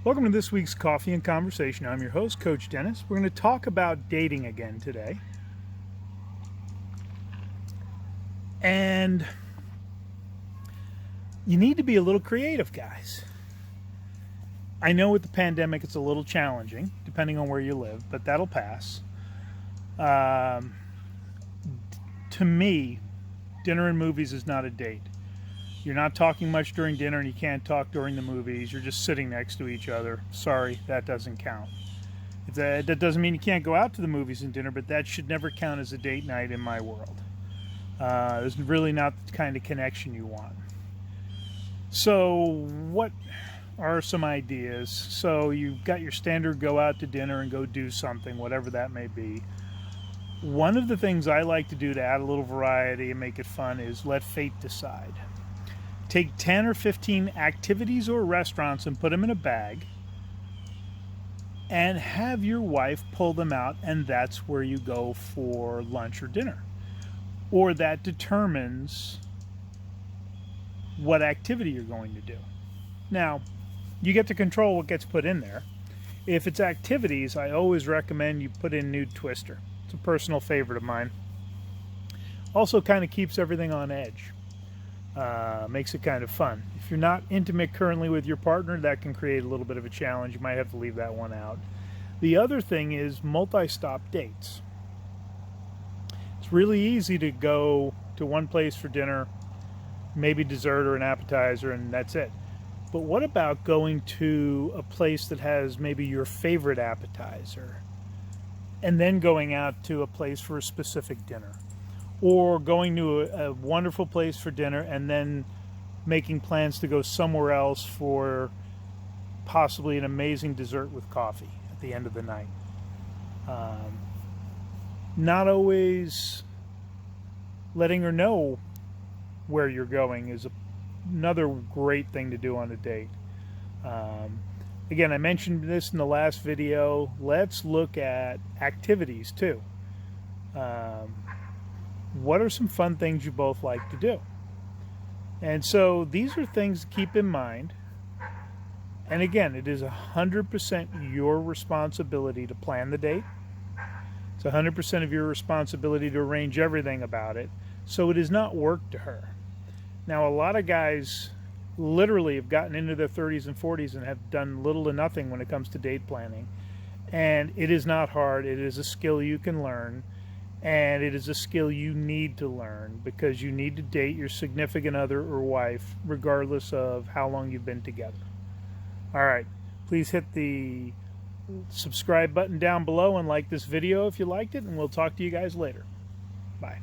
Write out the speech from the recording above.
Welcome to this week's Coffee and Conversation. I'm your host, Coach Dennis. We're going to talk about dating again today. And you need to be a little creative, guys. I know with the pandemic it's a little challenging, depending on where you live, but that'll pass. To me, dinner and movies is not a date. You're not talking much during dinner and you can't talk during the movies. You're just sitting next to each other. Sorry, that doesn't count. That doesn't mean you can't go out to the movies and dinner, but that should never count as a date night in my world. It's really not the kind of connection you want. So what are some ideas? So you've got your standard go out to dinner and go do something, whatever that may be. One of the things I like to do to add a little variety and make it fun is let fate decide. Take 10 or 15 activities or restaurants and put them in a bag and have your wife pull them out, and that's where you go for lunch or dinner. Or that determines what activity you're going to do. Now, you get to control what gets put in there. If it's activities, I always recommend you put in Nude Twister. It's a personal favorite of mine. Also kind of keeps everything on edge. Makes it kind of fun. If you're not intimate currently with your partner, that can create a little bit of a challenge. You might have to leave that one out. The other thing is multi-stop dates. It's really easy to go to one place for dinner, maybe dessert or an appetizer, and that's it. But what about going to a place that has maybe your favorite appetizer and then going out to a place for a specific dinner? Or going to a wonderful place for dinner and then making plans to go somewhere else for possibly an amazing dessert with coffee at the end of the night. Not always letting her know where you're going is another great thing to do on a date. Again, I mentioned this in the last video. Let's look at activities too. What are some fun things you both like to do? And so these are things to keep in mind. And again, it is 100% your responsibility to plan the date. It's 100% of your responsibility to arrange everything about it. So it is not work to her. Now, a lot of guys literally have gotten into their 30s and 40s and have done little to nothing when it comes to date planning. And it is not hard. It is a skill you can learn. And it is a skill you need to learn because you need to date your significant other or wife regardless of how long you've been together. All right, please hit the subscribe button down below and like this video if you liked it, and we'll talk to you guys later. Bye.